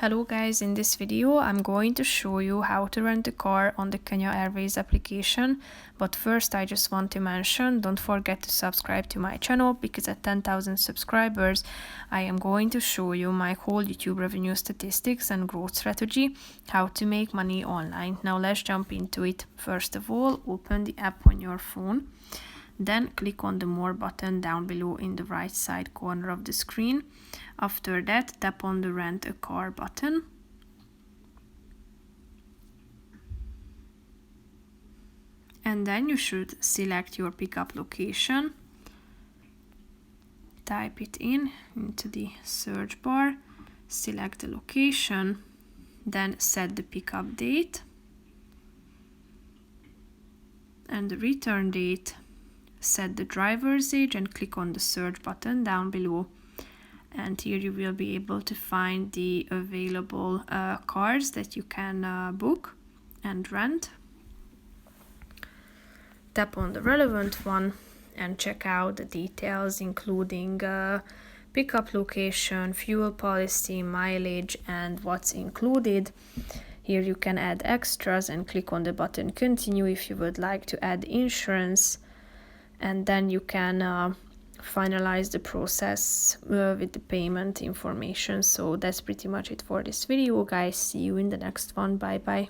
Hello guys, in this video I'm going to show you how to rent a car on the Kenya Airways application. But first I just want to mention, don't forget to subscribe to my channel, because at 10,000 subscribers I am going to show you my whole YouTube revenue statistics and growth strategy, how to make money online. Now let's jump into it. First of all, open the app on your phone. Then click on the More button down below in the right side corner of the screen. After that, tap on the Rent a Car button. And then you should select your pickup location. Type it into the search bar. Select the location. Then set the pickup date and the return date. Set the driver's age and click on the search button down below. And here you will be able to find the available cars that you can book and rent. Tap on the relevant one and check out the details, including pickup location, fuel policy, mileage, and what's included. Here you can add extras and click on the button continue if you would like to add insurance. And then you can finalize the process with the payment information. So that's pretty much it for this video, guys. See you in the next one. Bye bye.